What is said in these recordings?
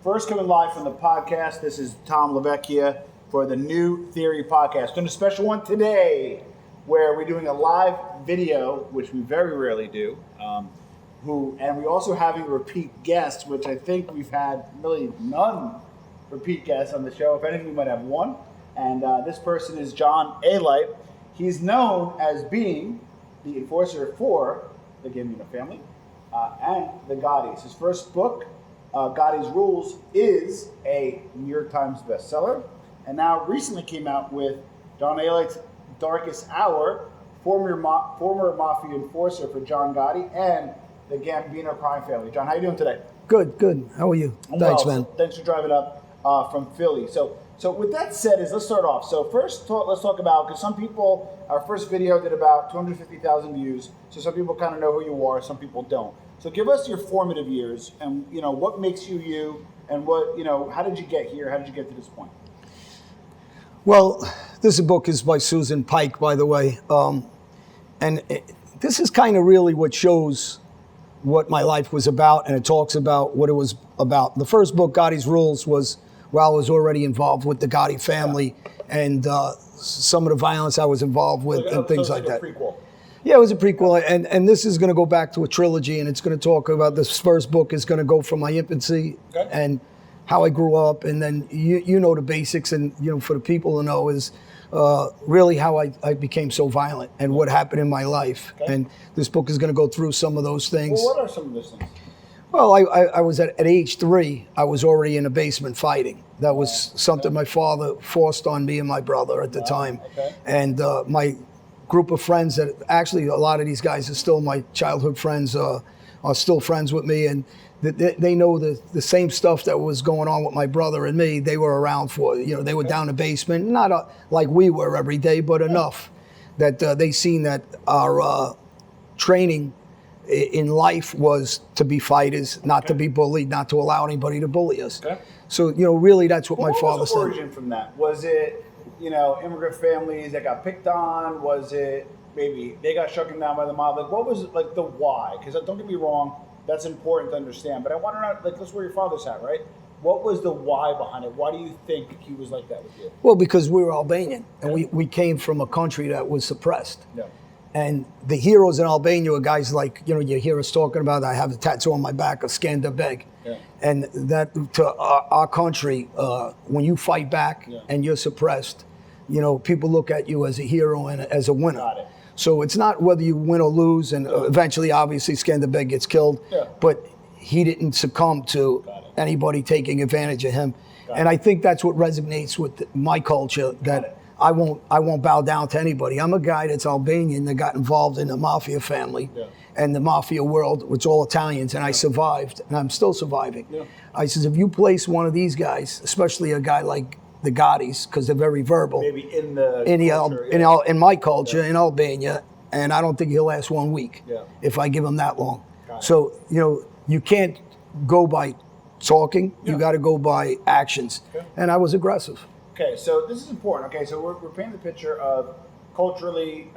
First coming live from the podcast, this is Tom LaVecchia for the New Theory podcast. Doing a special one today where we're doing a live video, which we very rarely do. And we also having a repeat guest, which I think we've had really none repeat guests on the show. If anything, we might have one. And this person is John Alite. He's known as being the enforcer for the Gambino Family and the Gaudis. His first book, Gotti's Rules, is a New York Times bestseller, and now recently came out with John Alite's Darkest Hour, former Mafia enforcer for John Gotti and the Gambino Crime Family. John, how you doing today? Good. How are you? Thanks, man. Thanks for driving up from Philly. So with that said, let's start off. So first, let's talk about, because some people, our first video did about 250,000 views, so some people kind of know who you are, some people don't. So give us your formative years and, what makes you you and what, how did you get here? How did you get to this point? Well, this book is by Susan Pike, by the way. This is kind of really what shows what my life was about, and it talks about what it was about. The first book, Gotti's Rules, was while I was already involved with the Gotti family and some of the violence I was involved with and things like that. Prequel. Yeah, it was a prequel, and this is going to go back to a trilogy, and it's going to talk about, this first book is going to go from my infancy and how I grew up, and then you know the basics, and for the people to know is really how I became so violent and what happened in my life. And this book is going to go through some of those things. Well, what are some of those things? Well, I was at age 3, I was already in a basement fighting. That was something my father forced on me and my brother at the time. And my group of friends, that actually a lot of these guys are still my childhood friends, are still friends with me, and they know the same stuff that was going on with my brother and me. They were around for, they were down the basement, not like we were every day, but enough that they seen that our training in life was to be fighters, not to be bullied, not to allow anybody to bully us. So really that's what my father said. What was the origin from that? Was it immigrant families that got picked on? Was it maybe they got shut down by the mob? Like, what was like the why? Because don't get me wrong, that's important to understand. But I want to know, like, that's where your father's at, right? What was the why behind it? Why do you think he was like that with you? Well, because we were Albanian, and we came from a country that was suppressed. And the heroes in Albania are guys like, you hear us talking about, I have a tattoo on my back of Skanderbeg. And that, to our country, when you fight back and you're suppressed, people look at you as a hero and as a winner. Got it. So it's not whether you win or lose, and eventually, obviously, Skanderbeg gets killed, but he didn't succumb to anybody taking advantage of him. And I think that's what resonates with my culture, that I won't bow down to anybody. I'm a guy that's Albanian that got involved in the Mafia family and the Mafia world. It's all Italians, and I survived, and I'm still surviving. I says, if you place one of these guys, especially a guy like the Gottis, because they're very verbal. Maybe in my culture, in Albania, and I don't think he'll last 1 week if I give him that long. So, you can't go by talking, you got to go by actions. And I was aggressive. Okay, so this is important. Okay, so we're painting the picture of culturally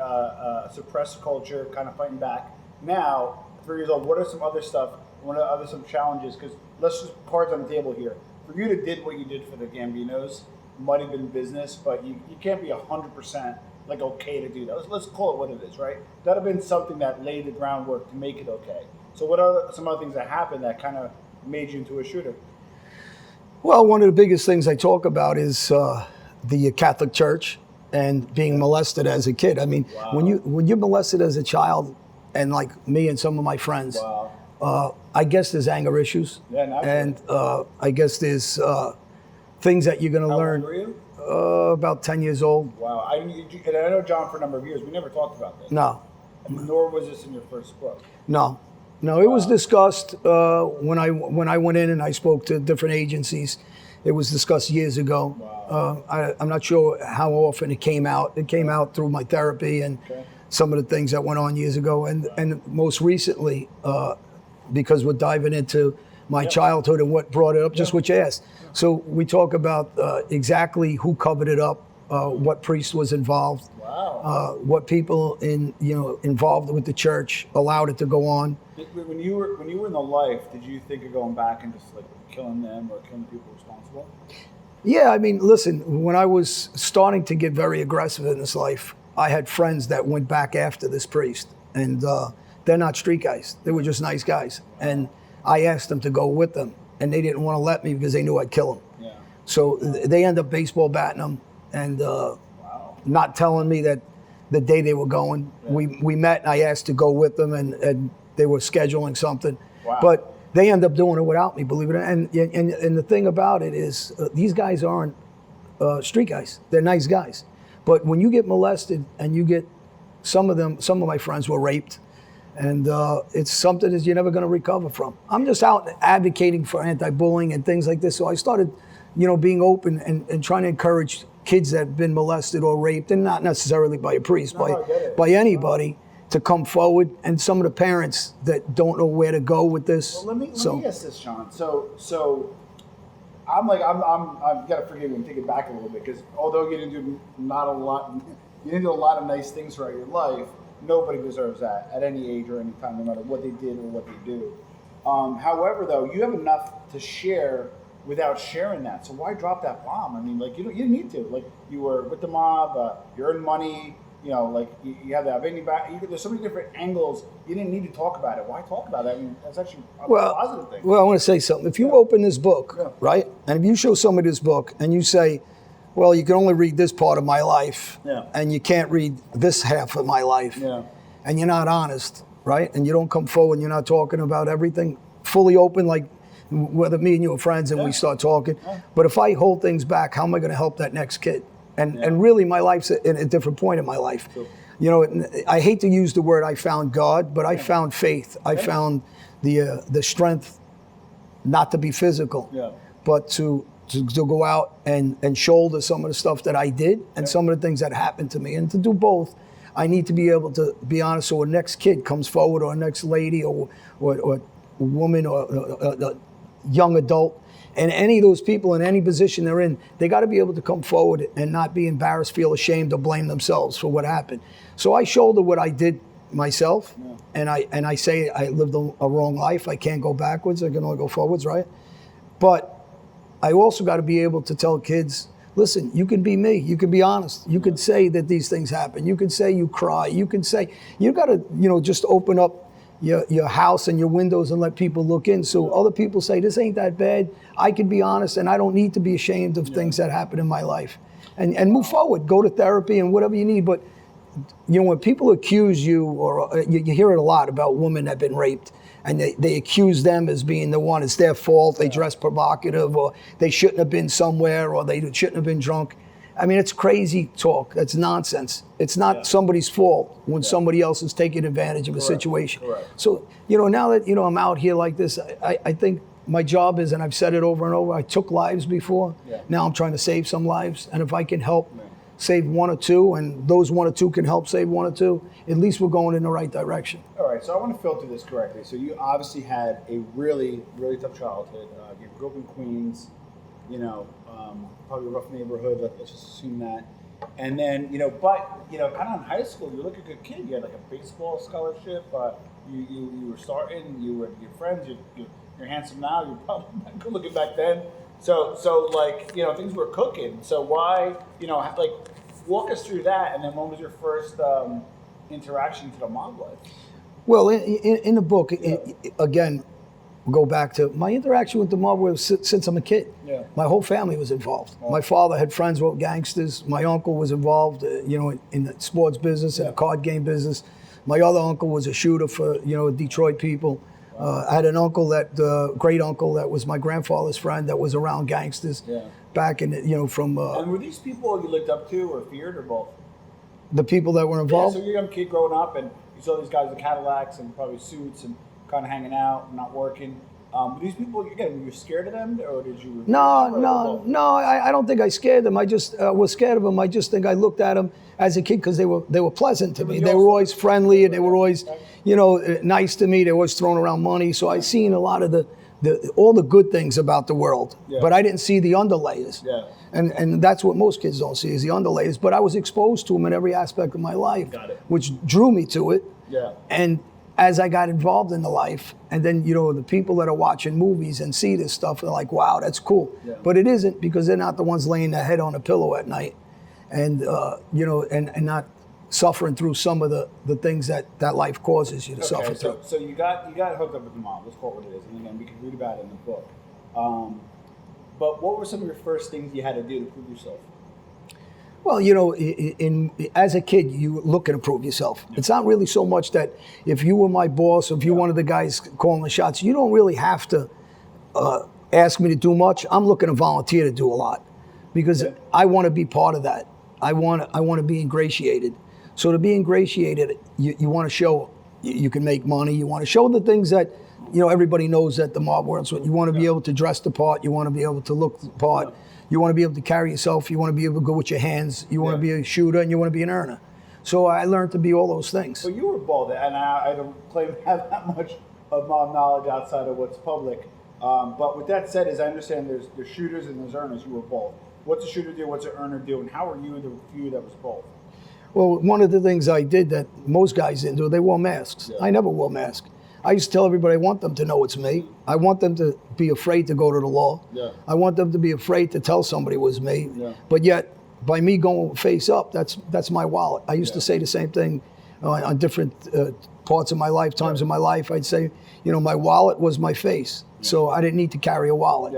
suppressed culture, kind of fighting back. Now, 3 years old, what are some other stuff, some challenges? Because let's just cards on the table here. For you to did what you did for the Gambinos, might have been business, but you can't be 100% like okay to do that. Let's call it what it is, right? That have been something that laid the groundwork to make it okay. So what are some other things that happened that kind of made you into a shooter? Well, one of the biggest things I talk about is the Catholic Church and being molested as a kid. I mean, when you're molested as a child, and like me and some of my friends, I guess there's anger issues, and I guess there's things that you're going to learn. How old were you? About 10 years old. Wow. And I know John for a number of years. We never talked about this. No. Nor was this in your first book. No, it was discussed when I went in and I spoke to different agencies. It was discussed years ago. I'm not sure how often it came out. It came out through my therapy and some of the things that went on years ago. And most recently, because we're diving into my childhood and what brought it up, just what you asked. So we talk about exactly who covered it up, what priest was involved, what people involved with the church allowed it to go on. When you were in the life, did you think of going back and just like killing them or killing the people responsible? Yeah, I mean, listen, when I was starting to get very aggressive in this life, I had friends that went back after this priest, and they're not street guys. They were just nice guys. And I asked them to go with them, and they didn't want to let me because they knew I'd kill them. Yeah. So they end up baseball batting them and not telling me that the day they were going. Yeah. We met, and I asked to go with them, and they were scheduling something. Wow. But they end up doing it without me, believe it or not. And the thing about it is, these guys aren't street guys. They're nice guys. But when you get molested, and you get some of my friends were raped, and it's something that you're never going to recover from. I'm just out advocating for anti-bullying and things like this. So I started, being open and trying to encourage kids that have been molested or raped, and not necessarily by a priest, by anybody, to come forward, and some of the parents that don't know where to go with this. Well, let me ask this, Sean. So I've got to forgive you and take it back a little bit, because although you didn't do a lot of nice things throughout your life, nobody deserves that at any age or any time, no matter what they did or what they do. However, though, you have enough to share without sharing that. So why drop that bomb? I mean, like, you didn't need to. Like, you were with the mob, you earned money, like you have that venue back. There's so many different angles. You didn't need to talk about it. Why talk about it? I mean, that's actually a positive thing. Well, I want to say something. If you open this book, right, and if you show somebody this book and you say, well, you can only read this part of my life, and you can't read this half of my life, and you're not honest, right, and you don't come forward and you're not talking about everything fully open, like whether me and you are friends and we start talking. But if I hold things back, how am I going to help that next kid? And really, my life's at a different point in my life. True. I hate to use the word I found God, but I found faith. I found the strength not to be physical, but to go out and shoulder some of the stuff that I did and some of the things that happened to me. And to do both, I need to be able to be honest, so a next kid comes forward, or a next lady, or woman, or a young adult, and any of those people in any position they're in, they got to be able to come forward and not be embarrassed, feel ashamed, or blame themselves for what happened. So I shoulder what I did myself, and I say I lived a wrong life. I can't go backwards. I can only go forwards, right? But I also got to be able to tell kids, listen, you can be me. You can be honest. You can say that these things happen. You can say you cry. You can say, you got to, just open up your house and your windows and let people look in, so other people say, this ain't that bad. I can be honest, and I don't need to be ashamed of things that happen in my life, and move forward. Go to therapy and whatever you need. But when people accuse you, or you hear it a lot about women that have been raped, and they accuse them as being the one, it's their fault, they dress provocative, or they shouldn't have been somewhere, or they shouldn't have been drunk. I mean, it's crazy talk. That's nonsense. It's not somebody's fault when somebody else is taking advantage of a situation. Correct. So, now that, I'm out here like this, I think my job is, and I've said it over and over, I took lives before. Now I'm trying to save some lives. And if I can help save one or two, and those one or two can help save one or two, at least we're going in the right direction. All right, so I want to filter this correctly. So you obviously had a really, really tough childhood. You grew up in Queens, probably a rough neighborhood, let's just assume that. And then, but, kind of in high school, you look a good kid. You had like a baseball scholarship. You were starting, you were your friends, you're handsome now, you're probably not good looking back then. So things were cooking. So why, walk us through that. And then when was your first interaction to the mob life? Well, in the book, again, go back to my interaction with the mob was since I'm a kid. My whole family was involved. My father had friends with gangsters. My uncle was involved, in the sports business and the card game business. My other uncle was a shooter for, Detroit people. I had an uncle great uncle that was my grandfather's friend that was around gangsters back in, from. And were these people you looked up to or feared, or both? The people that were involved? So you're a young kid growing up, and you saw these guys with Cadillacs and probably suits and kind of hanging out, not working. These people, again, were you scared of them, or did you? No. I don't think I scared them. I just was scared of them. I just think I looked at them as a kid because they were pleasant to me. They were always friendly, and they were always, nice to me. They were always throwing around money. So I seen a lot of all the good things about the world, but I didn't see the underlayers. And that's what most kids don't see, is the underlayers. But I was exposed to them in every aspect of my life, which drew me to it. And as I got involved in the life, and then, you know, the people that are watching movies and see this stuff are like, wow, that's cool. Yeah. But it isn't, because they're not the ones laying their head on a pillow at night and, you know, and not suffering through some of the things that life causes you to suffer through. So you got hooked up with the mom. Let's call it what it is. And again, we can read about it in the book. But what were some of your first things you had to do to prove yourself? Well, you know, as a kid, you look and improve yourself. It's not really so much that if you were my boss, or if you're one of the guys calling the shots, you don't really have to ask me to do much. I'm looking to volunteer to do a lot, because I want to be part of that. I want to be ingratiated. So to be ingratiated, you want to show you can make money. You want to show the things that, you know, everybody knows that the mob works with. You want to be able to dress the part. You want to be able to look the part. You want to be able to carry yourself. You want to be able to go with your hands. You want to be a shooter, and you want to be an earner. So I learned to be all those things. Well, you were bald, and I don't claim to have that much of mob knowledge outside of what's public. But with that said, as I understand, there's shooters and there's earners. You were both. What's a shooter do? What's an earner do? And how are you the few that was both? Well, one of the things I did that most guys didn't do, they wore masks. I never wore a mask. I used to tell everybody I want them to know it's me. I want them to be afraid to go to the law. I want them to be afraid to tell somebody it was me. But yet, by me going face up, that's my wallet. I used to say the same thing on different parts of my life, times in my life. I'd say, you know, my wallet was my face. So I didn't need to carry a wallet.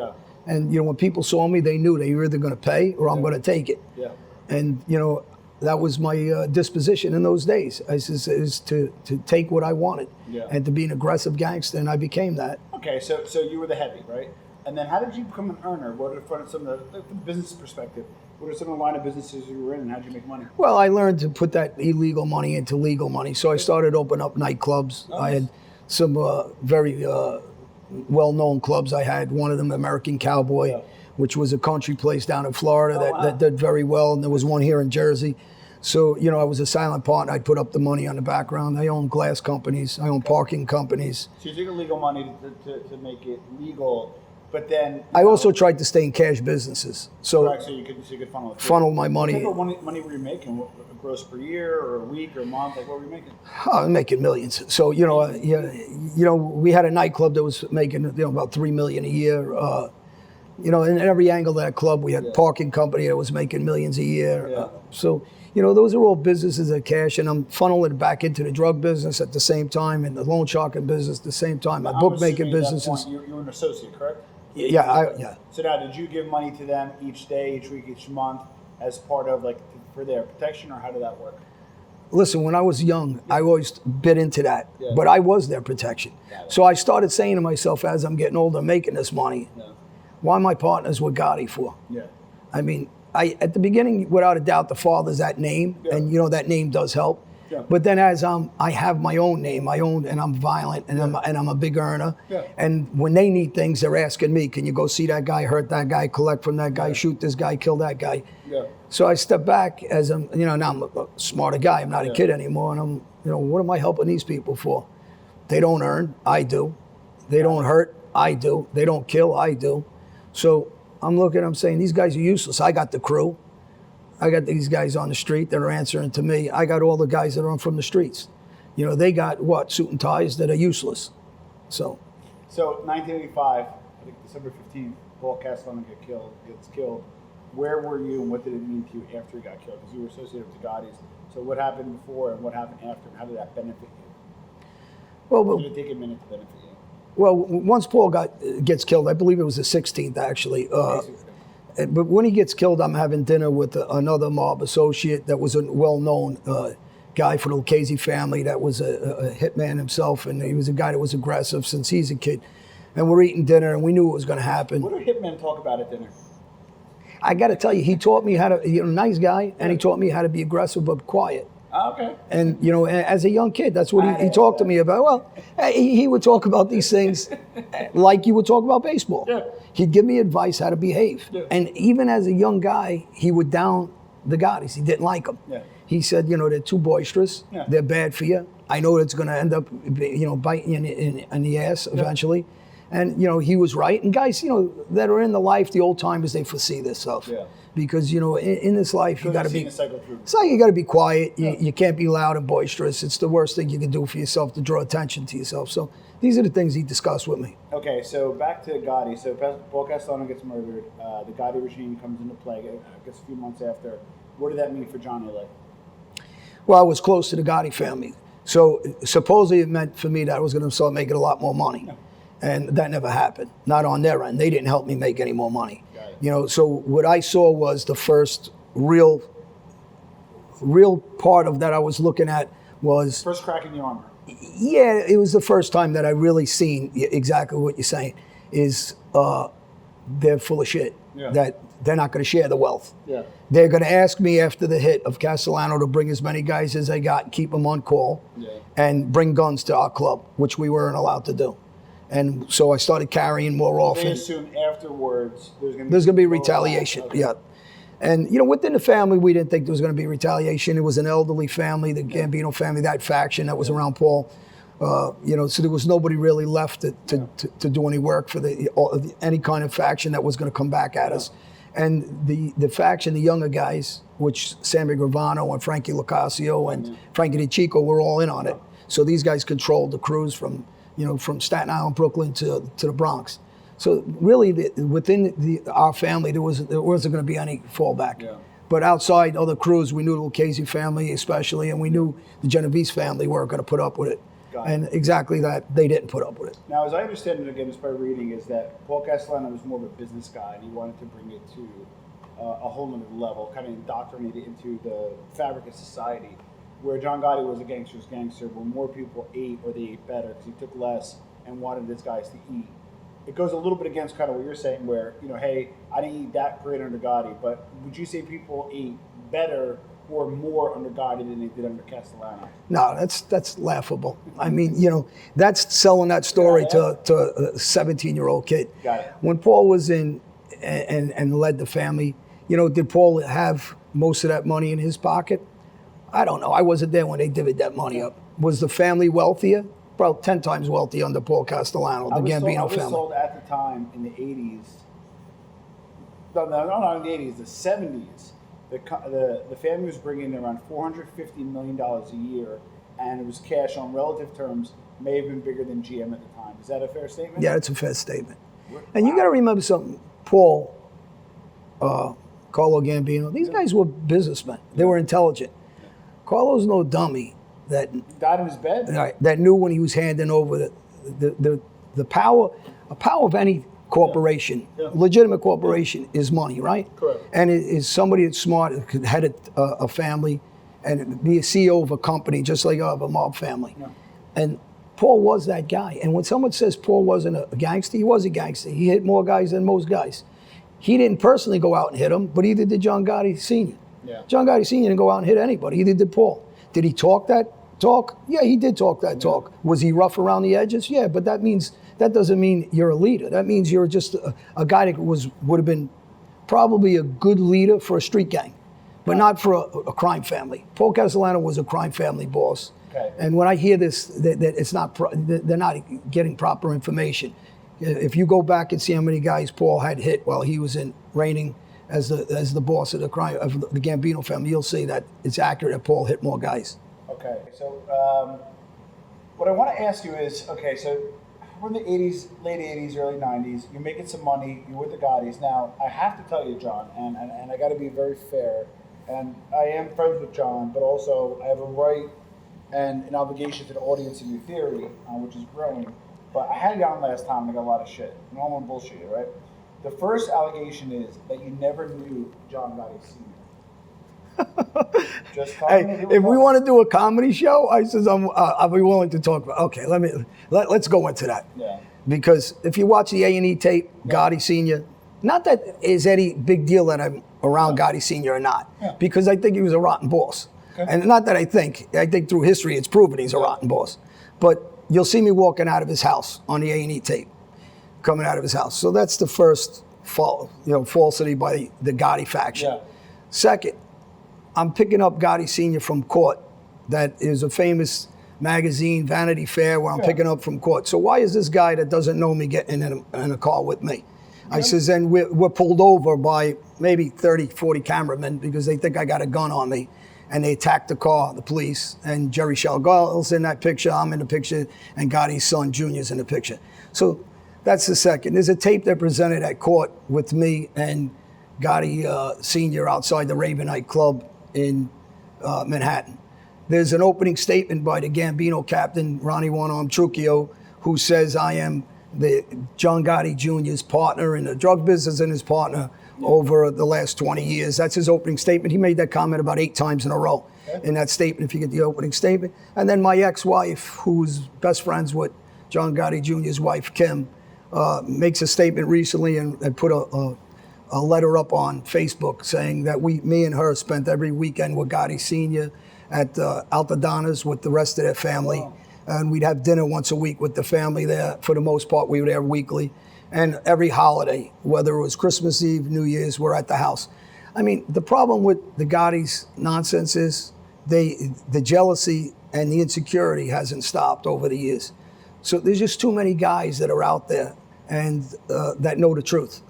And, you know, when people saw me, they knew they were either going to pay or I'm going to take it. And, you know, that was my disposition in those days, is to take what I wanted and to be an aggressive gangster, and I became that. Okay, so you were the heavy, right? And then how did you become an earner? What are some of the, from the business perspective, what are some of the line of businesses you were in, and how did you make money? Well, I learned to put that illegal money into legal money. So I started opening up nightclubs. I had some very well-known clubs. I had one of them, American Cowboy, which was a country place down in Florida that did very well, and there was one here in Jersey. So, you know, I was a silent partner. I'd put up the money on the background. I own glass companies. I own parking companies. So you took illegal money to make it legal, but then... I also tried to stay in cash businesses. So, correct, so you could funnel it. Funnel my money. What type of money were you making? What, gross per year or a week or a month? Like, what were you making? I was making millions. So, you know, we had a nightclub that was making, you know, about $3 million a year. You know, in every angle of that club, we had a parking company that was making millions a year. So, you know, those are all businesses that cash, and I'm funneling it back into the drug business at the same time, and the loan sharking business at the same time. My bookmaking businesses. You were an associate, correct? Yeah. So now, did you give money to them each day, each week, each month, as part of, like, for their protection, or how did that work? Listen, when I was young, I always bit into that, but I was their protection. So I started saying to myself, as I'm getting older, making this money, why my partners with Gotti for? I mean, at the beginning, without a doubt, the father's that name, and you know that name does help. But then as I have my own name, and I'm violent, and I'm a big earner, and when they need things, they're asking me, can you go see that guy, hurt that guy, collect from that guy, shoot this guy, kill that guy? So I step back as now I'm a smarter guy. I'm not a kid anymore, and I'm, you know, what am I helping these people for? They don't earn, I do. They don't hurt, I do. They don't kill, I do. So I'm looking, I'm saying, these guys are useless. I got the crew. I got these guys on the street that are answering to me. I got all the guys that are from the streets. You know, they got what? Suit and ties that are useless. So 1985, I think December 15th, Paul Castellano gets killed. Where were you, and what did it mean to you after he got killed? Because you were associated with the Gottis. So what happened before and what happened after, and how did that benefit you? Well, did it take a minute to benefit you? Well, once Paul gets killed, I believe it was the 16th actually. But when he gets killed, I'm having dinner with another mob associate that was a well-known guy for the Gangsters family that was a hitman himself, and he was a guy that was aggressive since he's a kid. And we're eating dinner, and we knew what was going to happen. What do hitmen talk about at dinner? I got to tell you, he taught me how to, you know, nice guy, and he taught me how to be aggressive but quiet. Okay. And, you know, as a young kid, that's what he talked to me about. Well, he would talk about these things like you would talk about baseball. He'd give me advice how to behave. And even as a young guy, he would down the Gottis. He didn't like them. He said, you know, they're too boisterous. They're bad for you. I know it's going to end up, you know, biting you in the ass eventually. And, you know, he was right. And guys, you know, that are in the life, the old timers, they foresee this stuff. Yeah. Because, you know, in this life, you got to be, so you got to be quiet. You can't be loud and boisterous. It's the worst thing you can do for yourself, to draw attention to yourself. So these are the things he discussed with me. Okay, so back to Gotti. So Paul Castellano gets murdered. The Gotti regime comes into play, I guess a few months after. What did that mean for John Alite? Well, I was close to the Gotti family. So supposedly it meant for me that I was going to start making a lot more money. No. And that never happened. Not on their end. They didn't help me make any more money. You know, so what I saw was the first real part of that I was looking at was... First crack in the armor. Yeah, it was the first time that I really seen exactly what you're saying, is they're full of shit. Yeah. That they're not going to share the wealth. Yeah. They're going to ask me after the hit of Castellano to bring as many guys as I got and keep them on call, and bring guns to our club, which we weren't allowed to do. And so I started carrying more often. They assume afterwards there's going to be retaliation. Okay. Yeah. And, you know, within the family, we didn't think there was going to be retaliation. It was an elderly family, the Gambino family, that faction that was around Paul. You know, so there was nobody really left to do any work for any kind of faction that was going to come back at us. And the faction, the younger guys, which Sammy Gravano and Frankie Locasio and Frankie DeChico were all in on it. So these guys controlled the crews from Staten Island, Brooklyn to the Bronx. So really, within our family, there wasn't going to be any fallback. Yeah. But outside other crews, we knew the Lucchese family especially, and we knew the Genovese family weren't going to put up with it. And exactly that, they didn't put up with it. Now, as I understand it, again, just by reading, is that Paul Castellano was more of a business guy, and he wanted to bring it to a whole other level, kind of indoctrinate it into the fabric of society, where John Gotti was a gangster's gangster, where more people ate or they ate better because he took less and wanted his guys to eat. It goes a little bit against kind of what you're saying, where, you know, hey, I didn't eat that great under Gotti, but would you say people ate better or more under Gotti than they did under Castellano? No, that's laughable. I mean, you know, that's selling that story to a 17-year-old kid. Got it. When Paul was in and led the family, you know, did Paul have most of that money in his pocket? I don't know. I wasn't there when they divvied that money up. Was the family wealthier? About 10 times wealthy under Paul Castellano, the Gambino family. I was told at the time in the 80s, not in the 80s, the 70s, the family was bringing in around $450 million a year, and it was cash on relative terms, may have been bigger than GM at the time. Is that a fair statement? Yeah, it's a fair statement. And you got to remember something. Paul, Carlo Gambino, these guys were businessmen. They were intelligent. Carlo's no dummy that died in his bed. Right, that knew when he was handing over the power of any corporation, legitimate corporation, is money, right? Correct. And it is somebody that's smart, that could head a family and be a CEO of a company, just like of a mob family. Yeah. And Paul was that guy. And when someone says Paul wasn't a gangster, he was a gangster. He hit more guys than most guys. He didn't personally go out and hit them, but either did John Gotti Sr. Yeah. John Gotti Sr. didn't go out and hit anybody. Either did Paul. Did he talk that talk? Yeah, he did talk that talk. Was he rough around the edges? Yeah, but that doesn't mean you're a leader. That means you're just a guy that would have been probably a good leader for a street gang, but not for a crime family. Paul Castellano was a crime family boss. Okay. And when I hear this, that it's not, they're not getting proper information. If you go back and see how many guys Paul had hit while he was reigning as the boss of the the Gambino family, you'll see that it's accurate that Paul hit more guys. Okay, so what I want to ask you is, okay, so we're in the 80s, late 80s, early 90s, you're making some money, you're with the Gottis. Now, I have to tell you, John, and I got to be very fair, and I am friends with John, but also I have a right and an obligation to the audience in your theory, which is growing. But I had you on last time and I got a lot of shit. And I don't want to bullshit you, right? The first allegation is that you never knew John Gotti Sr. Just hey, if we want to do a comedy show, I says I'll be willing to talk about. Okay, let's go into that. Yeah. Because if you watch the A&E tape, Gotti Sr., not that is any big deal that I'm around Gotti Sr. or not, because I think he was a rotten boss. Okay. And not that I think through history it's proven he's a rotten boss. But you'll see me walking out of his house on the A&E tape, coming out of his house. So that's the first falsity by the Gotti faction. Yeah. Second, I'm picking up Gotti Sr. from court. That is a famous magazine, Vanity Fair, where I'm picking up from court. So why is this guy that doesn't know me getting in a car with me? I says, and we're pulled over by maybe 30, 40 cameramen because they think I got a gun on me. And they attacked the car, the police. And Jerry Shalgal's in that picture, I'm in the picture, and Gotti's son, Junior's in the picture. So that's the second. There's a tape that presented at court with me and Gotti Sr. outside the Raven Nightclub in Manhattan. There's an opening statement by the Gambino captain, Ronnie One-Arm Trucchio, who says I am the John Gotti Jr.'s partner in the drug business and his partner over the last 20 years. That's his opening statement. He made that comment about 8 times in a row in that statement, if you get the opening statement. And then my ex-wife, who's best friends with John Gotti Jr.'s wife, Kim, makes a statement recently and put a letter up on Facebook saying that me and her spent every weekend with Gotti Sr. at Altadonna's with the rest of their family. Wow. And we'd have dinner once a week with the family there. For the most part, we were there weekly. And every holiday, whether it was Christmas Eve, New Year's, we're at the house. I mean, the problem with the Gotti's nonsense is the jealousy and the insecurity hasn't stopped over the years. So there's just too many guys that are out there and that know the truth.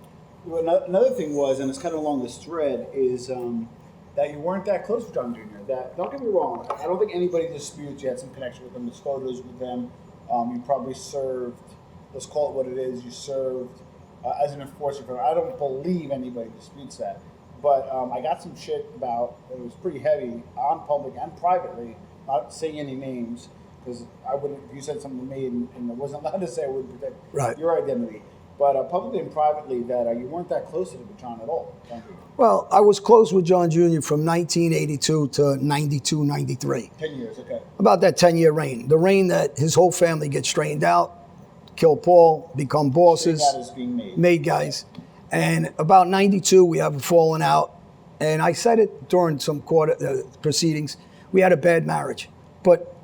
Well, another thing was, and it's kind of along this thread, is that you weren't that close with John Jr. That, don't get me wrong, I don't think anybody disputes you had some connection with them. There's photos with them. You probably served, let's call it what it is, you served as an enforcer for them. I don't believe anybody disputes that. But I got some shit about, it was pretty heavy, on public and privately, not saying any names, because I wouldn't, if you said something to me and I wasn't allowed to say, I wouldn't protect your identity. But publicly and privately, that you weren't that close to John at all. Well, I was close with John Jr. from 1982 to 92, 93. 10 years, okay. About that 10-year reign. The reign that his whole family gets straightened out, kill Paul, become bosses, made guys. And about 92, we have a falling out. And I said it during some court proceedings. We had a bad marriage. But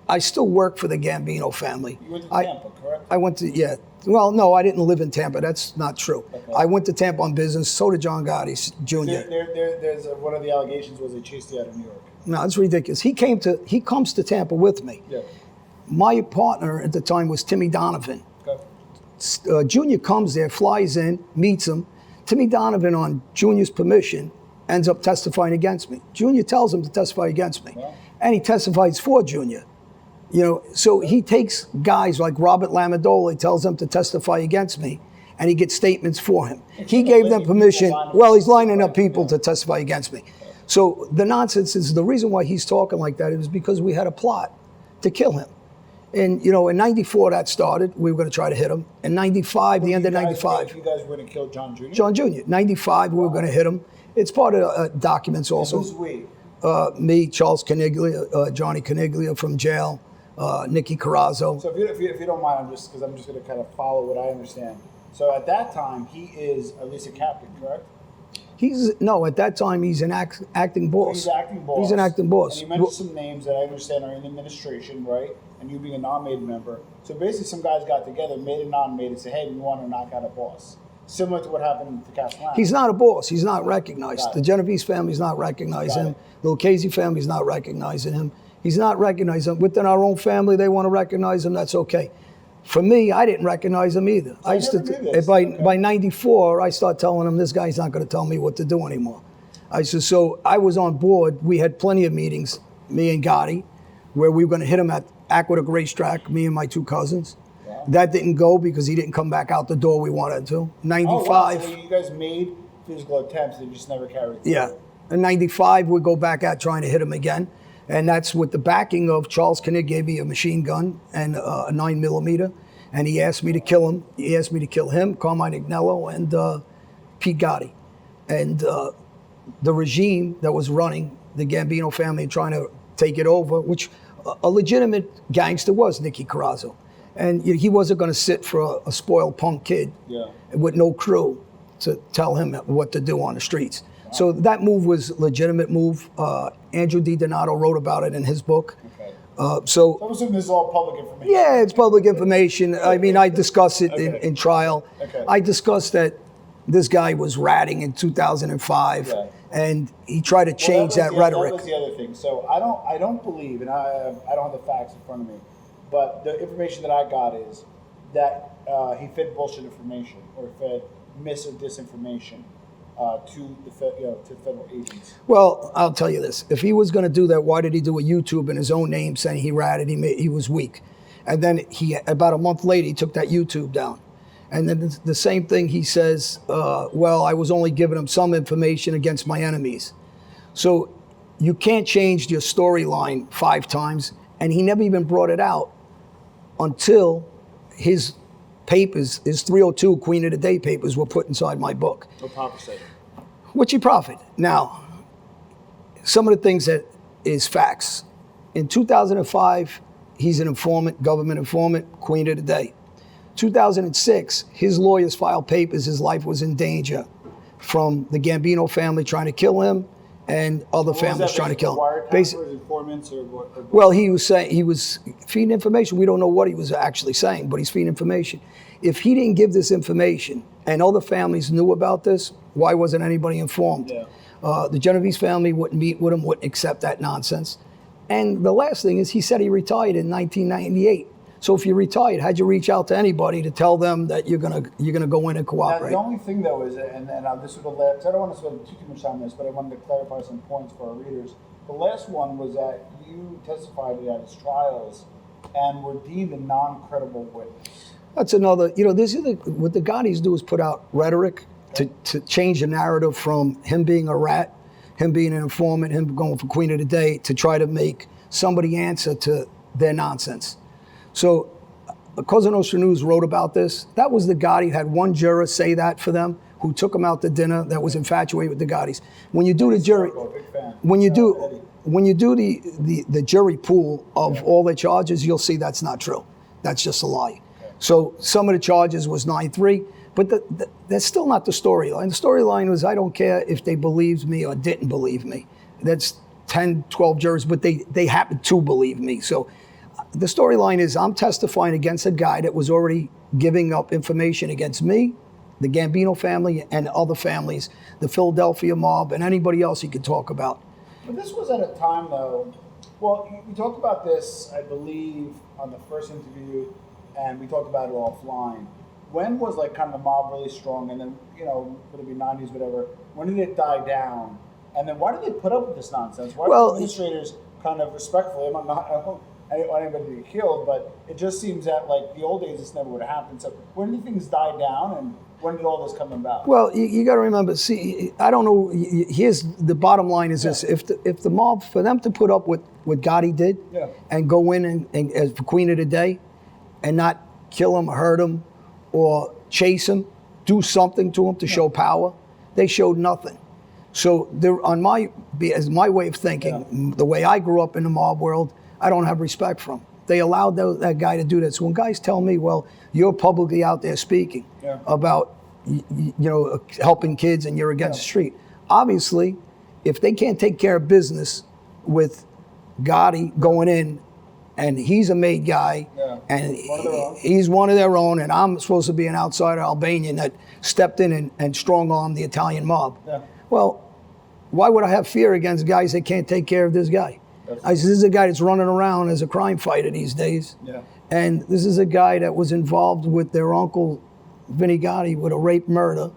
I still work for the Gambino family. You went to Tampa, correct? I went to, yeah. Well, no, I didn't live in Tampa. That's not true. Okay. I went to Tampa on business. So did John Gotti Jr. There's one of the allegations was they chased you out of New York. No, it's ridiculous. He comes to Tampa with me. Yeah. My partner at the time was Timmy Donovan. Okay. Junior comes there, flies in, meets him. Timmy Donovan, on Junior's permission, ends up testifying against me. Junior tells him to testify against me. Wow. And he testifies for Junior. You know, so he takes guys like Robert Lamidola, he tells them to testify against me, and he gets statements for him. He gave them permission. Well, he's lining up people to testify against me. So the nonsense is, the reason why he's talking like that is because we had a plot to kill him. And, you know, in 94 that started. We were going to try to hit him. In 95, the end of 95. You guys were going to kill John Jr.? John Jr. 95, we were going to hit him. It's part of documents also. And who's we? Me, Charles Caniglia, Johnny Caniglia from jail. Nicky Carrazzo. So if you don't mind, I'm just going to kind of follow what I understand. So at that time, he is at least a captain, correct? At that time he's an acting boss. He's acting boss. He's an acting boss. And you mentioned some names that I understand are in the administration, right? And you being a non-made member. So basically some guys got together, made a non-made, and said, hey, we want to knock out a boss. Similar to what happened to Castellano. He's not a boss. He's not recognized. The Genovese family's not recognizing him. The Lucchese family's not recognizing him. He's not recognizing him. Within our own family, they want to recognize him. That's okay. For me, I didn't recognize him either. By 94, I start telling him, this guy's not going to tell me what to do anymore. So I was on board. We had plenty of meetings, me and Gotti, where we were going to hit him at Aqueduct Racetrack, me and my 2 cousins. Wow. That didn't go because he didn't come back out the door we wanted to. 95. Oh, wow. So you guys made physical attempts and just never carried through. Yeah. In 95, we go back out trying to hit him again. And that's with the backing of Charles Kinnick gave me a machine gun and a 9mm. And he asked me to kill him. He asked me to kill him, Carmine Agnello, and Pete Gotti. And the regime that was running the Gambino family and trying to take it over, which a legitimate gangster was Nicky Carrazzo. And he wasn't going to sit for a spoiled punk kid with no crew to tell him what to do on the streets. Wow. So that move was a legitimate move. Andrew DiDonato wrote about it in his book. Okay. So I'm assuming this is all public information. Yeah, it's public information. I mean, I discuss it in trial. Okay. I discussed that this guy was ratting in 2005. Yeah. and he tried to change that rhetoric. That was the other thing. So I don't believe, and I don't have the facts in front of me, but the information that I got is that he fed bullshit information or fed mis or disinformation to to federal agents. Well, I'll tell you this: if he was going to do that, why did he do a YouTube in his own name saying he ratted, he was weak, and then about a month later he took that YouTube down, and then the same thing he says. Well, I was only giving him some information against my enemies, so you can't change your storyline 5 times, and he never even brought it out until his papers, his 302 Queen of the Day papers were put inside my book. No profit said. What's your profit? Now, some of the things that is facts. In 2005, he's an informant, government informant, Queen of the Day. 2006, his lawyers filed papers, his life was in danger from the Gambino family trying to kill him and other families trying to kill him. Informants or what? Well, he was saying, he was feeding information. We don't know what he was actually saying, but he's feeding information. If he didn't give this information and other families knew about this, why wasn't anybody informed? Yeah. The Genovese family wouldn't meet with him, wouldn't accept that nonsense. And the last thing is he said he retired in 1998. So if you retired, how'd you reach out to anybody to tell them that you're gonna go in and cooperate? Now, the only thing though is, and this would have led, I don't want to spend too much time on this, but I wanted to clarify some points for our readers. The last one was that you testified at his trials and were deemed a non-credible witness. That's another, this is what the Gottis do is put out rhetoric to change the narrative from him being a rat, him being an informant, him going for Queen of the Day, to try to make somebody answer to their nonsense. So, Cosa Nostra News wrote about this. That was the Gotti, had one juror say that for them, who took him out to dinner, that was infatuated with the Gottis. When you do the jury, when you do the jury pool of all the charges, you'll see that's not true. That's just a lie. Okay. So some of the charges was 9-3, but that's still not the storyline. The storyline was, I don't care if they believed me or didn't believe me. That's 10, 12 jurors, but they happen to believe me. So the storyline is, I'm testifying against a guy that was already giving up information against me, the Gambino family, and other families, the Philadelphia mob, and anybody else you could talk about. But this was at a time, though, well, we talked about this, I believe, on the first interview, and we talked about it offline. When was, like, kind of the mob really strong, and then, would it be 90s, whatever, when did it die down? And then why did they put up with this nonsense? Why were administrators kind of respectfully, I don't want anybody to get killed, but it just seems that, like, the old days, this never would have happened. So when did things die down, and when did all this come about? Well, you got to remember, see, I don't know, here's the bottom line is this. If the mob, for them to put up with what Gotti did and go in and as for Queen of the Day and not kill him, hurt him, or chase him, do something to him to show power, they showed nothing. So as my way of thinking, the way I grew up in the mob world, I don't have respect for them. They allowed that guy to do that. So when guys tell me, well, you're publicly out there speaking about, helping kids and you're against the street. Obviously, if they can't take care of business with Gotti going in, and he's a made guy, and he's one of their own, and I'm supposed to be an outsider Albanian that stepped in and strong-armed the Italian mob. Well, why would I have fear against guys that can't take care of this guy? This is a guy that's running around as a crime fighter these days. And this is a guy that was involved with their uncle, Vinny Gotti, with a rape murder.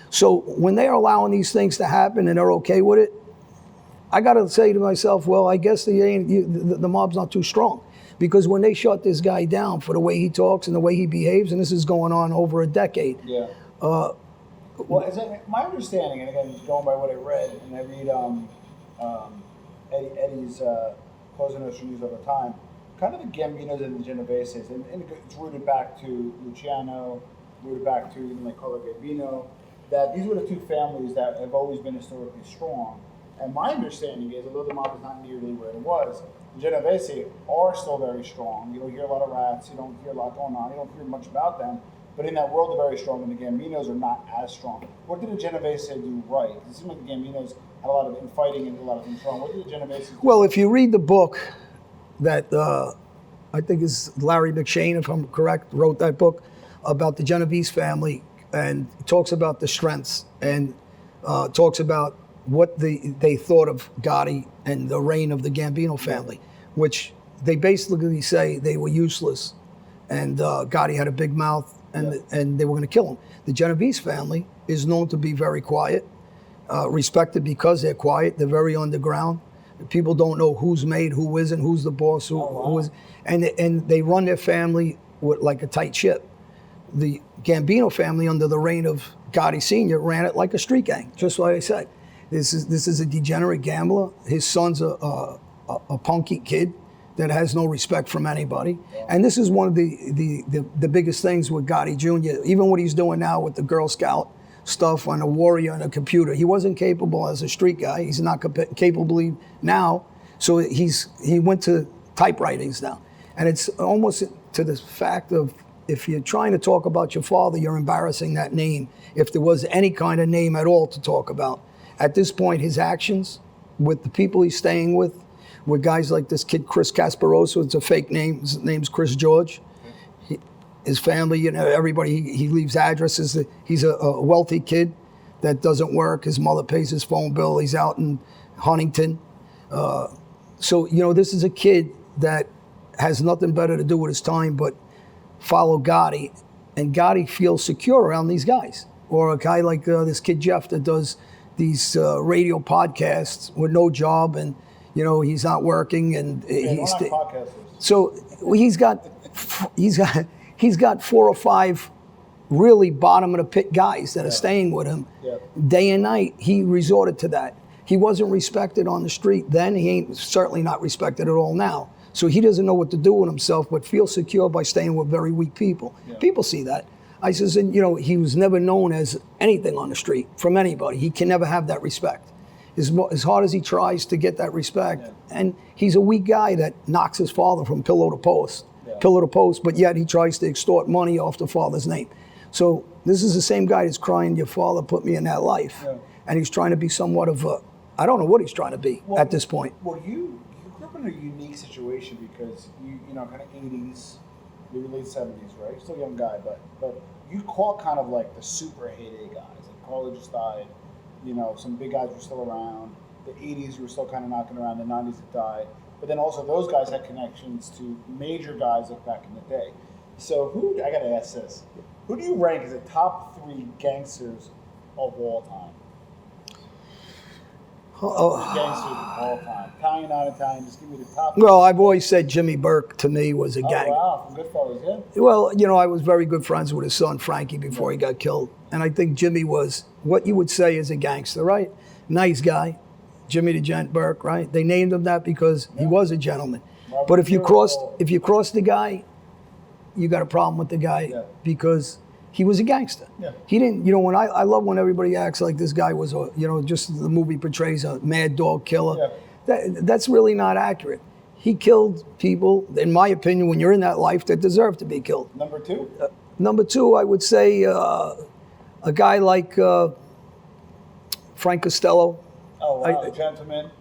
So when they're allowing these things to happen and they're okay with it, I got to say to myself, well, I guess the mob's not too strong. Because when they shut this guy down for the way he talks and the way he behaves, and this is going on over a decade. Well, my understanding, and again, going by what I read, and I read Eddie's Cosa Nostra News over time, kind of the Gambinos and the Genoveses, and it's rooted back to Luciano, rooted back to even like Carlo Gambino, that these were the two families that have always been historically strong. And my understanding is, although the mob is not nearly where it was, the Genovese are still very strong. You don't hear a lot of rats, you don't hear a lot going on, you don't hear much about them. But in that world, they're very strong, and the Gambinos are not as strong. What did the Genovese do right? It seemed like the Gambinos had a lot of infighting and a lot of things wrong. What did the Genovese do? Well, if you read the book that I think is Larry McShane, if I'm correct, wrote that book about the Genovese family, and talks about the strengths and talks about what they thought of Gotti and the reign of the Gambino family, which they basically say they were useless, and Gotti had a big mouth, and they were going to kill him. The Genovese family is known to be very quiet, respected because they're quiet. They're very underground. People don't know who's made, who isn't, who's the boss, who is, and they run their family with like a tight ship. The Gambino family, under the reign of Gotti Sr., ran it like a street gang, just like I said. This is a degenerate gambler. His son's a punky kid that has no respect from anybody. And this is one of the biggest things with Gotti Jr., even what he's doing now with the Girl Scout stuff on a warrior and a computer. He wasn't capable as a street guy. He's not capable now. So he went to typewritings now. And it's almost to the fact of, if you're trying to talk about your father, you're embarrassing that name. If there was any kind of name at all to talk about. At this point, his actions with the people he's staying with guys like this kid, Chris Casparoso, it's a fake name. His name's Chris George. His family, you know, everybody, he leaves addresses. He's a wealthy kid that doesn't work. His mother pays his phone bill. He's out in Huntington. So, you know, this is a kid that has nothing better to do with his time but follow Gotti, and Gotti feels secure around these guys. Or a guy like this kid Jeff that does these radio podcasts with no job, and you know he's not working, and so he's got 4 or 5 really bottom of the pit guys that are staying with him day and night. He resorted to that. He wasn't respected on the street then. He ain't certainly not respected at all now. So he doesn't know what to do with himself, but feels secure by staying with very weak people. People see that. I says, and you know, he was never known as anything on the street from anybody. He can never have that respect. As hard as he tries to get that respect, and he's a weak guy that knocks his father from pillow to post, but yet he tries to extort money off the father's name. So this is the same guy that's crying, your father put me in that life. And he's trying to be somewhat of a, I don't know what he's trying to be at this point. Well, you grew up in a unique situation because you know, kind of 80s, maybe late 70s, right? Still a young guy, but you caught kind of like the super heyday guys. Like Carla just died, you know, some big guys were still around. The 80s you were still kind of knocking around, the 90s had died. But then also those guys had connections to major guys like back in the day. So I gotta ask this, who do you rank as the top 3 gangsters of all time? Gangsters of all time. Italian, not Italian, just give me the top. Well, I've always said Jimmy Burke to me was a gang. Oh, wow, from Goodfellas, yeah? Well, you know, I was very good friends with his son, Frankie, before he got killed. And I think Jimmy was what you would say is a gangster, right? Nice guy, Jimmy the Gent Burke, right? They named him that because he was a gentleman. But if you crossed the guy, you got a problem with the guy because he was a gangster. He didn't, you know, when I love when everybody acts like this guy was a, you know, just the movie portrays a mad dog killer. That's really not accurate. He killed people, in my opinion, when you're in that life, that deserve to be killed. Number 2? Number 2, I would say a guy like Frank Costello. Oh, wow, a gentleman.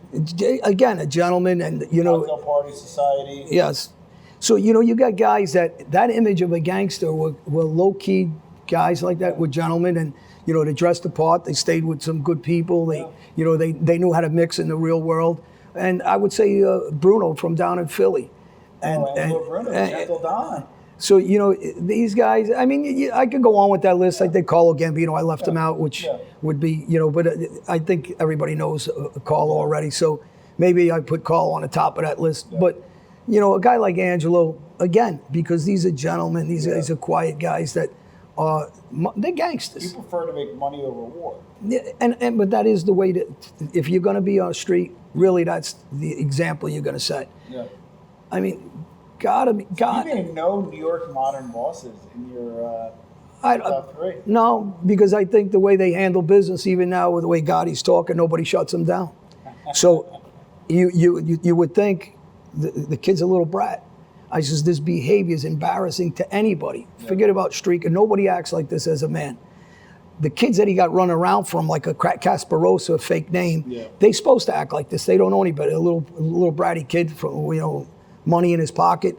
Again, a gentleman, and you know. Cocktail party society. Yes. So, you know, you got guys that image of a gangster were low-key guys like that, were gentlemen, and, you know, they dressed the part, they stayed with some good people, you know, they knew how to mix in the real world. And I would say Bruno from down in Philly. Bruno, Gentle Don. So, you know, these guys, I mean, I could go on with that list. I think Carlo Gambino, I left him out, which would be, you know, but I think everybody knows Carlo already. So maybe I put Carlo on the top of that list. But, you know, a guy like Angelo, again, because these are gentlemen, these guys are quiet guys that are, they're gangsters. You prefer to make money over war. Yeah, but that is the way to, if you're going to be on the street, really that's the example you're going to set. I mean, God. You didn't know New York modern bosses in your top 3? No, because I think the way they handle business, even now with the way Gotti's talking, nobody shuts them down. So you would think the kid's a little brat. I says, this behavior is embarrassing to anybody. Forget about streaking. Nobody acts like this as a man. The kids that he got run around from, like a Casparosa, a fake name, they supposed to act like this. They don't know any better. A little bratty kid from, you know, money in his pocket.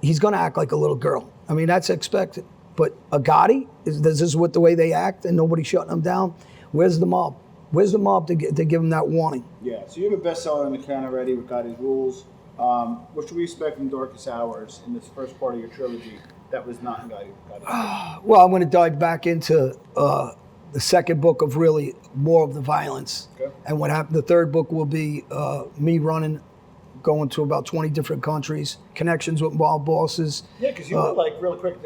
He's going to act like a little girl. I mean, that's expected. But a Gotti, this is what the way they act, and nobody shutting them down. Where's the mob? Where's the mob to give him that warning? Yeah, so you have a bestseller in the can already with Gotti's Rules. What should we expect from Darkest Hours in this first part of your trilogy that was not in Gotti's? Well, I'm going to dive back into the second book of really more of the violence. Okay. And what happened, the third book will be me running, going to about 20 different countries, connections with mob bosses. Yeah, because you were like, really quick,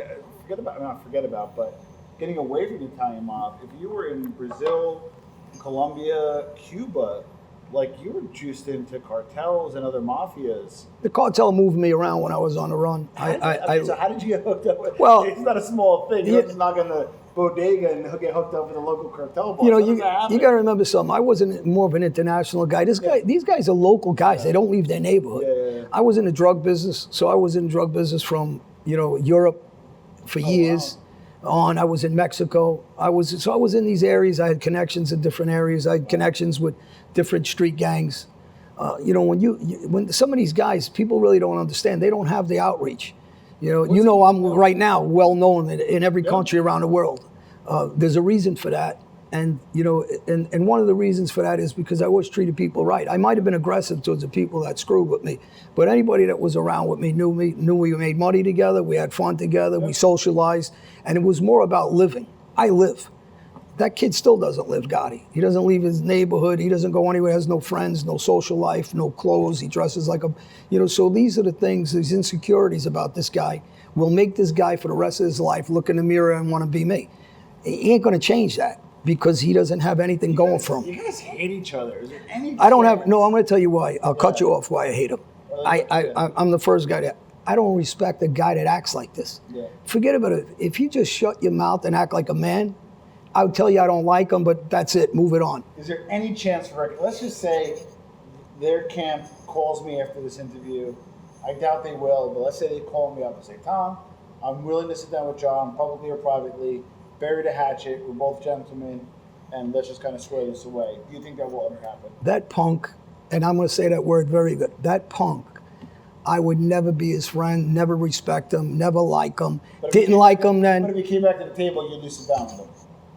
not forget about, but getting away from the Italian mob. If you were in Brazil, Colombia, Cuba, like you were juiced into cartels and other mafias. The cartel moved me around when I was on the run. So how did you get hooked up with? Well, it's not a small thing. You don't just knock on the bodega and get hooked up with a local cartel boss. You got to remember something. I wasn't more of an international guy. These guys are local guys. Yeah. They don't leave their neighborhood. Yeah. I was in the drug business, so I was in drug business from Europe for years. Wow. I was in Mexico. I was in these areas. I had connections in different areas. I had connections with different street gangs. When some of these guys, people really don't understand. They don't have the outreach. I'm right now well known in every country around the world. There's a reason for that, and one of the reasons for that is because I always treated people right. I might have been aggressive towards the people that screwed with me, but anybody that was around with me knew we made money together, we had fun together, we socialized, and it was more about living. I live. That kid still doesn't live, Gotti. He doesn't leave his neighborhood. He doesn't go anywhere. Has no friends, no social life, no clothes. He dresses like a, so these are the things, these insecurities about this guy will make this guy for the rest of his life look in the mirror and want to be me. He ain't going to change that because he doesn't have anything going for him. You guys hate each other. Is there any I'm going to tell you why. I'll cut you off why I hate him. I'm the first guy that, I don't respect a guy that acts like this. Yeah. Forget about it. If you just shut your mouth and act like a man, I would tell you I don't like them, but that's it. Move it on. Is there any chance for, let's just say their camp calls me after this interview. I doubt they will, but let's say they call me up and say, Tom, I'm willing to sit down with John, publicly or privately, bury the hatchet, we're both gentlemen, and let's just kind of swear this away. Do you think that will ever happen? That punk, and I'm going to say that word very good, that punk, I would never be his friend, never respect him, never like him. Didn't like him then. But if he came back to the table, you'd just sit down with him?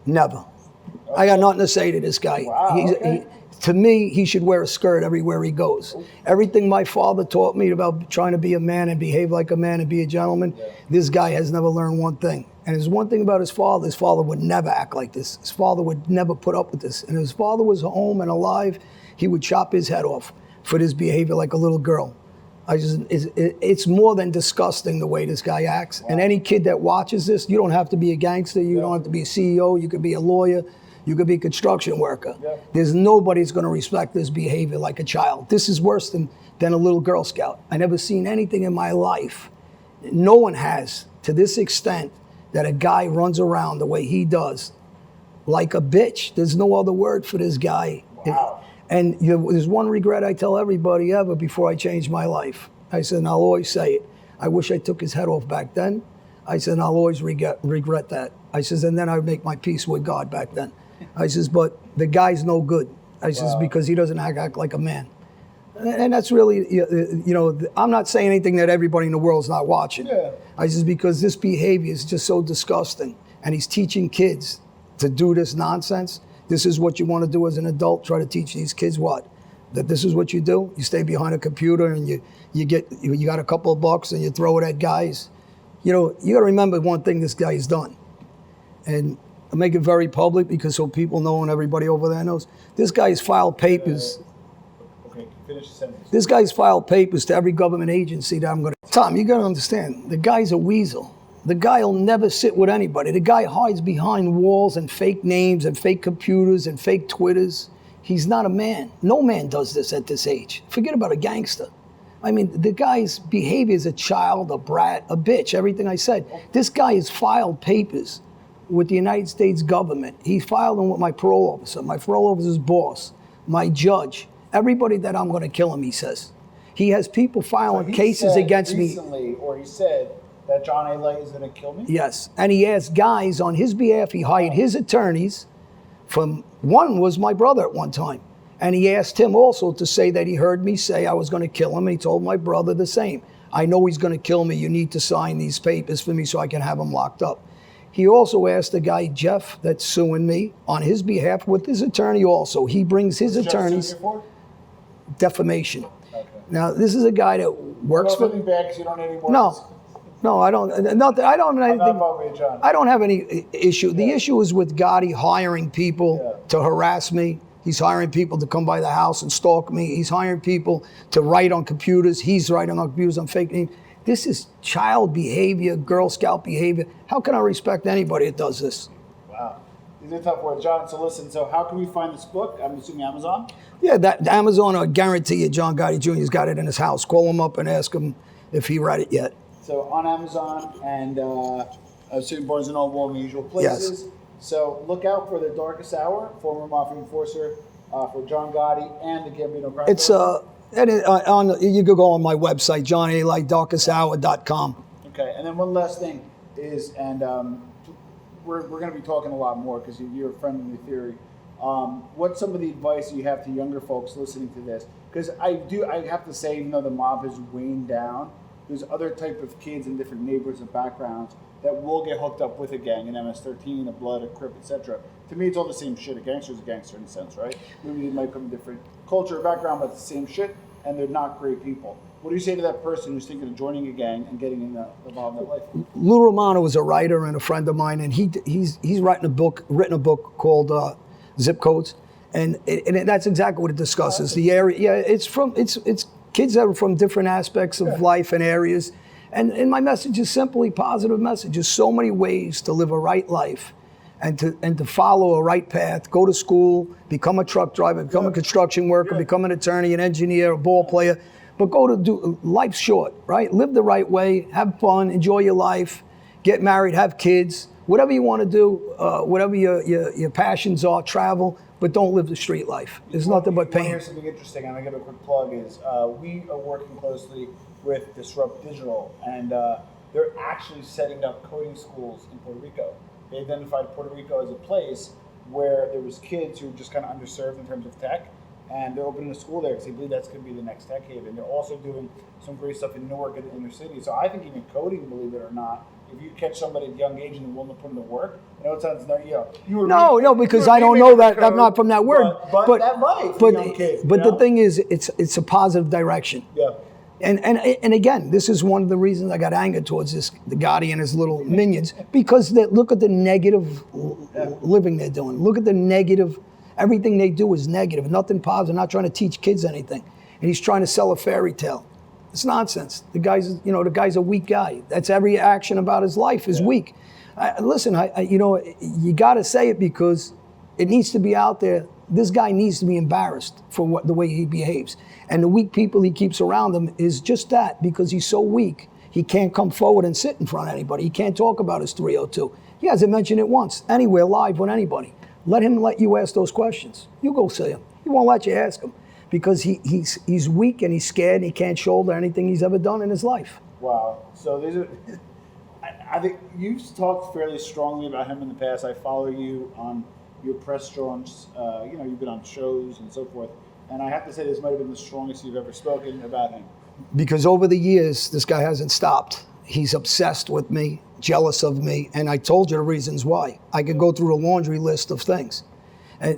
Never. Okay. I got nothing to say to this guy. Wow, to me, he should wear a skirt everywhere he goes. Everything my father taught me about trying to be a man and behave like a man and be a gentleman, this guy has never learned one thing. And there's one thing about his father would never act like this. His father would never put up with this. And if his father was home and alive, he would chop his head off for this behavior like a little girl. It's more than disgusting the way this guy acts. Wow. And any kid that watches this, you don't have to be a gangster, you don't have to be a CEO, you could be a lawyer, you could be a construction worker. Yeah. There's nobody's gonna respect this behavior like a child. This is worse than a little Girl Scout. I never seen anything in my life. No one has, to this extent, that a guy runs around the way he does, like a bitch. There's no other word for this guy. Wow. And there's one regret I tell everybody ever before I change my life. I said, and I'll always say it. I wish I took his head off back then. I said, and I'll always regret that. I says, and then I would make my peace with God back then. I says, but the guy's no good. I says, because he doesn't act like a man. And that's really, I'm not saying anything that everybody in the world's not watching. Yeah. I says, because this behavior is just so disgusting. And he's teaching kids to do this nonsense. This is what you want to do as an adult, try to teach these kids what? That this is what you do? You stay behind a computer and you got a couple of bucks and you throw it at guys. You got to remember one thing this guy has done. And I make it very public because so people know and everybody over there knows. This guy's filed papers. Okay, finish the sentence. This guy's filed papers to every government agency that I'm going to. Tom, you got to understand, the guy's a weasel. The guy will never sit with anybody. The guy hides behind walls and fake names and fake computers and fake Twitters. He's not a man. No man does this at this age. Forget about a gangster. I mean, the guy's behavior is a child, a brat, a bitch, everything I said. This guy has filed papers with the United States government. He filed them with my parole officer, my parole officer's boss, my judge, everybody that I'm going to kill him, he says. He has people filing cases against me. Or he said that John Alite is going to kill me? Yes, and he asked guys on his behalf, he hired his attorneys, one was my brother at one time, and he asked him also to say that he heard me say I was going to kill him, and he told my brother the same. I know he's going to kill me, you need to sign these papers for me so I can have him locked up. He also asked the guy, Jeff, that's suing me on his behalf with his attorney also. He brings his attorneys. Jeff suing you for? Defamation. Okay. Now, this is a guy that works for... Nothing bad because you don't need any more. No, I don't. Not that, I don't have I'm not anything. following you, John. I don't have any issue. The issue is with Gotti hiring people to harass me. He's hiring people to come by the house and stalk me. He's hiring people to write on computers. He's writing on computers on fake names. This is child behavior, Girl Scout behavior. How can I respect anybody that does this? Wow. These are tough words, John. So listen, so how can we find this book? I'm assuming Amazon? Yeah, that Amazon, I guarantee you, John Gotti Jr.'s got it in his house. Call him up and ask him if he read it yet. So on Amazon and I assume Barnes & Noble and the usual places. Yes. So look out for The Darkest Hour, former Mafia enforcer for John Gotti and the Gambino Crime It's you could go on my website, johnalite.darkesthour.com. Okay, and then one last thing is, and we're going to be talking a lot more because you're a friend in the theory. What's some of the advice you have to younger folks listening to this? Because I have to say, even though the mob has waned down, there's other type of kids in different neighborhoods and backgrounds that will get hooked up with a gang, an MS-13, a Blood, a Crip, etc. To me, it's all the same shit. A gangster's a gangster in a sense, right? Maybe they might come from a different culture or background, but it's the same shit, and they're not great people. What do you say to that person who's thinking of joining a gang and getting involved in that life? Lou Romano is a writer and a friend of mine, and he's written a book called Zip Codes, and that's exactly what it discusses. The area, yeah, it's kids that are from different aspects of life and areas, and my message is simply positive message. There's so many ways to live a right life, and to follow a right path. Go to school, become a truck driver, become a construction worker, become an attorney, an engineer, a ball player. But go to do, life's short, right? Live the right way, have fun, enjoy your life, get married, have kids, whatever you want to do, whatever your passions are, travel, but don't live the street life. There's nothing but pain. Here's something interesting, I'm going to give a quick plug, is we are working closely with Disrupt Digital, and they're actually setting up coding schools in Puerto Rico. They identified Puerto Rico as a place where there was kids who were just kind of underserved in terms of tech, and they're opening a school there because they believe that's going to be the next tech haven. They're also doing some great stuff in Newark and the inner city. So I think even coding, believe it or not, if you catch somebody at a young age and they're willing to put in the work, I know it sounds no, because I don't know that. I'm not from that word. But that might be a young kid. But the thing is, it's a positive direction. Yeah. And again, this is one of the reasons I got anger towards the Gotti and his little minions, because look at the negative living they're doing. Look at the negative. Everything they do is negative, nothing positive. Not trying to teach kids anything, and he's trying to sell a fairy tale. It's nonsense. The guy's a weak guy. That's every action about his life is weak. Listen, you got to say it because it needs to be out there. This guy needs to be embarrassed for the way he behaves, and the weak people he keeps around him is just that, because he's so weak. He can't come forward and sit in front of anybody. He can't talk about his 302. He hasn't mentioned it once anywhere live with anybody. Let you ask those questions. You go see him. He won't let you ask him because he's weak and he's scared and he can't shoulder anything he's ever done in his life. Wow. So these are. I think you've talked fairly strongly about him in the past. I follow you on your press jaunts. You've been on shows and so forth. And I have to say, this might have been the strongest you've ever spoken about him. Because over the years, this guy hasn't stopped. He's obsessed with me, jealous of me, and I told you the reasons why. I could go through a laundry list of things.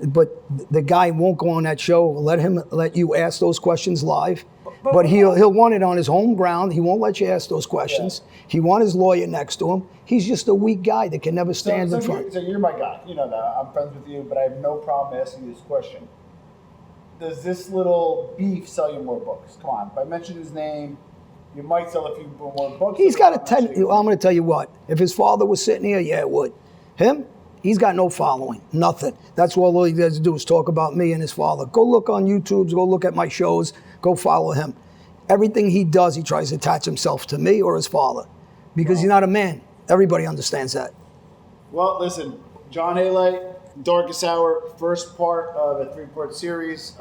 But the guy won't go on that show. Let you ask those questions live. But he'll want it on his home ground. He won't let you ask those questions. Yeah. He wants his lawyer next to him. He's just a weak guy that can never stand in front. So you're my guy. You know that. I'm friends with you, but I have no problem asking you this question. Does this little beef sell you more books? Come on. If I mention his name, you might sell a few more books. He's got I'm going to tell you what. If his father was sitting here, yeah, it would. Him? He's got no following, nothing. That's all he does do is talk about me and his father. Go look on YouTube, go look at my shows, go follow him. Everything he does, he tries to attach himself to me or his father because he's not a man. Everybody understands that. Well, listen, John Alite, Darkest Hour, first part of a 3-part series.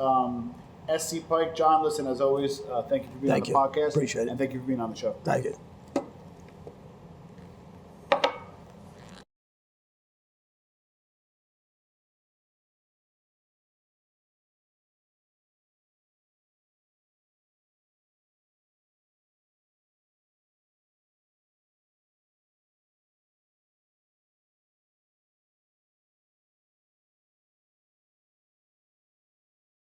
SC Pike, John, listen, as always, thank you for being on the podcast. Appreciate it. And thank you for being on the show. Thank you.